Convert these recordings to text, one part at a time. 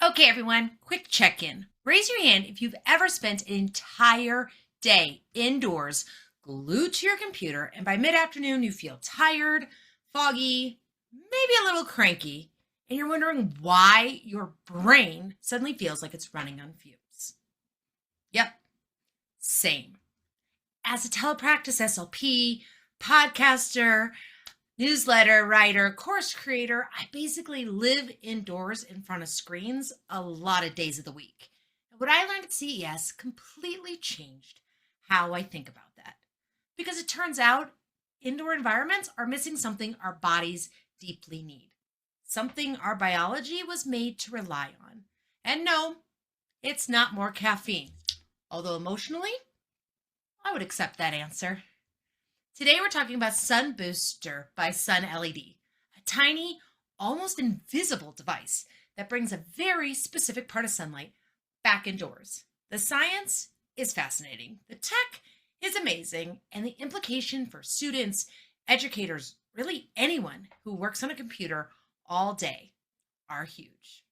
Okay, everyone, quick check-in. Raise your hand if you've ever spent an entire day indoors, glued to your computer, and by mid-afternoon you feel tired, foggy, maybe a little cranky, and you're wondering why your brain suddenly feels like it's running on fumes. Yep, same. As a telepractice SLP, podcaster, newsletter writer, course creator, I basically live indoors in front of screens a lot of days of the week. And what I learned at CES completely changed how I think about that. Because it turns out indoor environments are missing something our bodies deeply need, something our biology was made to rely on. And no, it's not more caffeine, although emotionally, I would accept that answer. Today we're talking about SunBooster by SunLED, a tiny, almost invisible device that brings a very specific part of sunlight back indoors. The science is fascinating, the tech is amazing, and the implication for students, educators, really anyone who works on a computer all day are huge.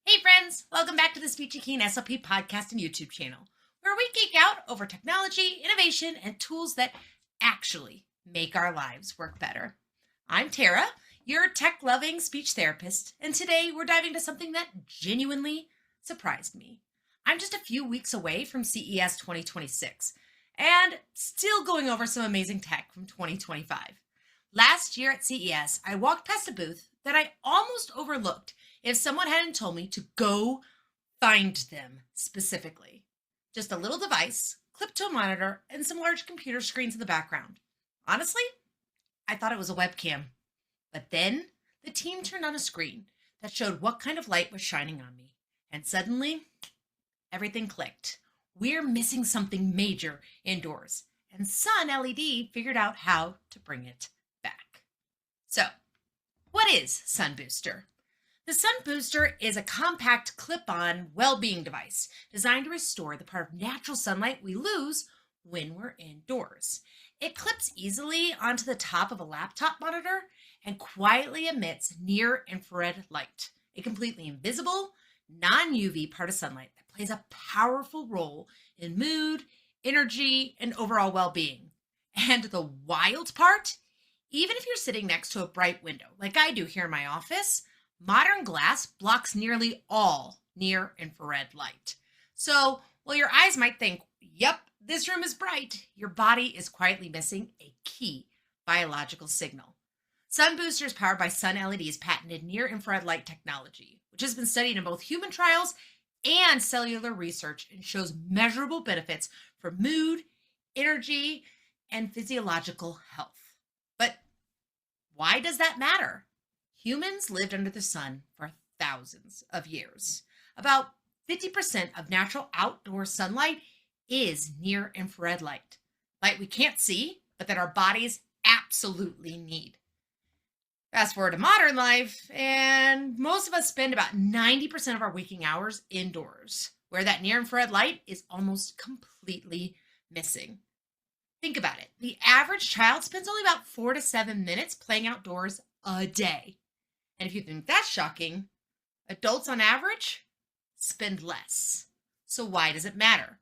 Hey friends, welcome back to the Speechy Keen SLP podcast and YouTube channel, where we geek out over technology, innovation, and tools that actually make our lives work better. I'm Tara, your tech-loving speech therapist, and today we're diving into something that genuinely surprised me. I'm just a few weeks away from CES 2026, and still going over some amazing tech from 2025. Last year at CES, I walked past a booth that I almost overlooked if someone hadn't told me to go find them specifically. Just a little device clipped to a monitor and some large computer screens in the background. Honestly, I thought it was a webcam. But then the team turned on a screen that showed what kind of light was shining on me. And suddenly, everything clicked. We're missing something major indoors. And SunLED figured out how to bring it back. So, what is SunBooster? The SunBooster is a compact clip-on well-being device designed to restore the part of natural sunlight we lose when we're indoors. It clips easily onto the top of a laptop monitor and quietly emits near-infrared light, a completely invisible, non-UV part of sunlight that plays a powerful role in mood, energy, and overall well-being. And the wild part, even if you're sitting next to a bright window, like I do here in my office, modern glass blocks nearly all near-infrared light. So while your eyes might think, yep, this room is bright, your body is quietly missing a key biological signal. SunBooster is powered by SunLED's patented near-infrared light technology, which has been studied in both human trials and cellular research and shows measurable benefits for mood, energy, and physiological health. But why does that matter? Humans lived under the sun for thousands of years. About 50% of natural outdoor sunlight is near-infrared light. Light we can't see, but that our bodies absolutely need. Fast forward to modern life, and most of us spend about 90% of our waking hours indoors, where that near-infrared light is almost completely missing. Think about it. The average child spends only about 4 to 7 minutes playing outdoors a day. And if you think that's shocking, adults on average spend less. So why does it matter?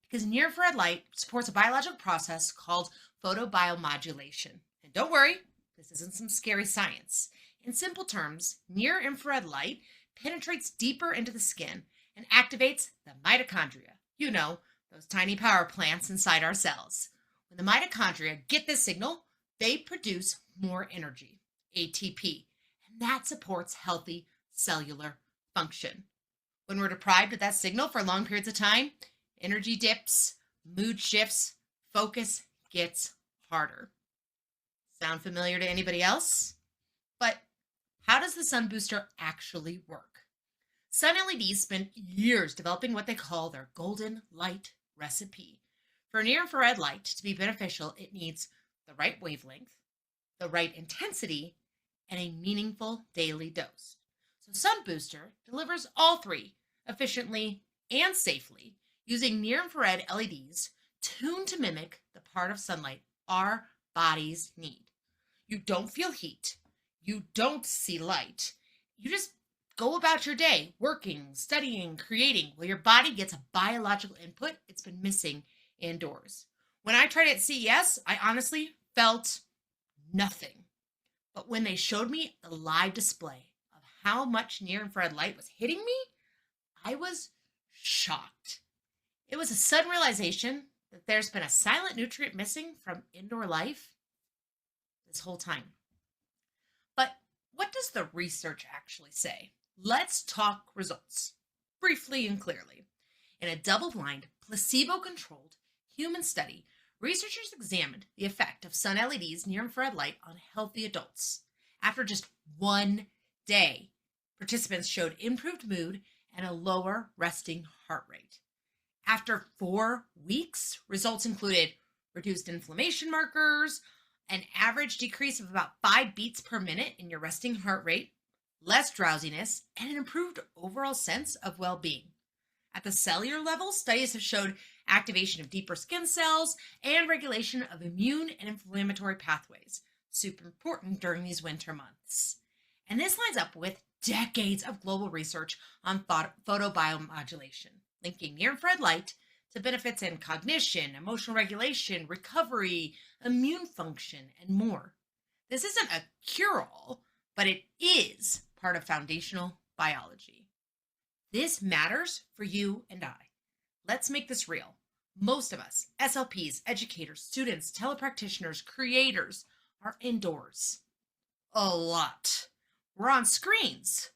Because near-infrared light supports a biological process called photobiomodulation. And don't worry, this isn't some scary science. In simple terms, near-infrared light penetrates deeper into the skin and activates the mitochondria. You know, those tiny power plants inside our cells. When the mitochondria get this signal, they produce more energy, ATP. That supports healthy cellular function. When we're deprived of that signal for long periods of time, energy dips, mood shifts, focus gets harder. Sound familiar to anybody else? But how does the SunBooster actually work? SunLED spent years developing what they call their golden light recipe. For near-infrared light to be beneficial, it needs the right wavelength, the right intensity, and a meaningful daily dose. So SunBooster delivers all three efficiently and safely using near-infrared LEDs tuned to mimic the part of sunlight our bodies need. You don't feel heat. You don't see light. You just go about your day, working, studying, creating. Well, your body gets a biological input it's been missing indoors. When I tried it at CES, I honestly felt nothing. But when they showed me the live display of how much near infrared light was hitting me, I was shocked. It was a sudden realization that there's been a silent nutrient missing from indoor life this whole time. But what does the research actually say? Let's talk results, briefly and clearly. In a double-blind, placebo-controlled human study, researchers examined the effect of SunLED's near-infrared light on healthy adults. After just 1 day, participants showed improved mood and a lower resting heart rate. After 4 weeks, results included reduced inflammation markers, an average decrease of about 5 beats per minute in your resting heart rate, less drowsiness, and an improved overall sense of well-being. At the cellular level, studies have showed activation of deeper skin cells and regulation of immune and inflammatory pathways, super important during these winter months. And this lines up with decades of global research on photobiomodulation, linking near-infrared light to benefits in cognition, emotional regulation, recovery, immune function, and more. This isn't a cure-all, but it is part of foundational biology. This matters for you and I. Let's make this real. Most of us, SLPs, educators, students, telepractitioners, creators, are indoors. A lot. We're on screens.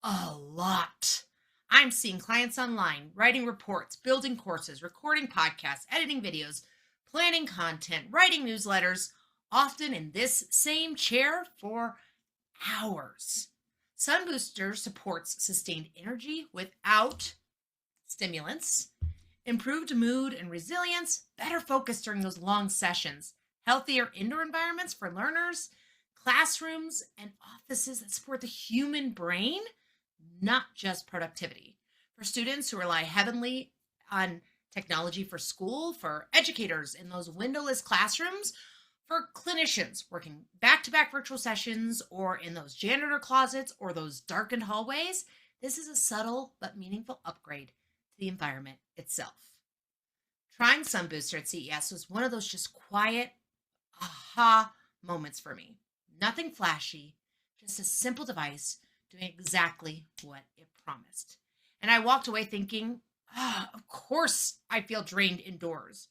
A lot. I'm seeing clients online, writing reports, building courses, recording podcasts, editing videos, planning content, writing newsletters, often in this same chair for hours. SunBooster supports sustained energy without stimulants, improved mood and resilience, better focus during those long sessions, healthier indoor environments for learners, classrooms, and offices that support the human brain, not just productivity. For students who rely heavily on technology for school, for educators in those windowless classrooms, for clinicians working back-to-back virtual sessions or in those janitor closets or those darkened hallways, this is a subtle but meaningful upgrade to the environment itself. Trying SunBooster at CES was one of those just quiet aha moments for me. Nothing flashy, just a simple device doing exactly what it promised. And I walked away thinking, of course I feel drained indoors.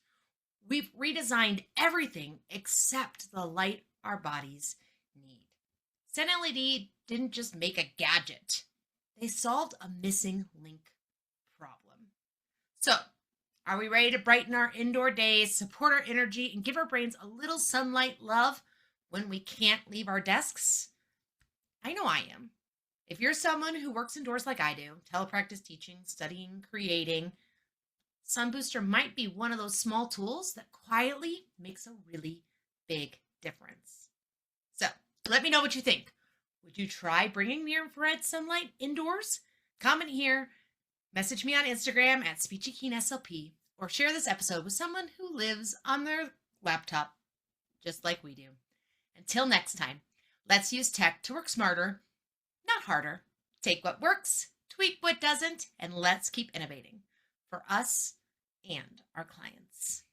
We've redesigned everything except the light our bodies need. SunLED didn't just make a gadget. They solved a missing link problem. So, are we ready to brighten our indoor days, support our energy, and give our brains a little sunlight love when we can't leave our desks? I know I am. If you're someone who works indoors like I do, telepractice, teaching, studying, creating, SunBooster might be one of those small tools that quietly makes a really big difference. So let me know what you think. Would you try bringing near-infrared sunlight indoors? Comment here, message me on Instagram at SpeechyKeenSLP, or share this episode with someone who lives on their laptop just like we do. Until next time, let's use tech to work smarter, not harder. Take what works, tweak what doesn't, and let's keep innovating for us and our clients.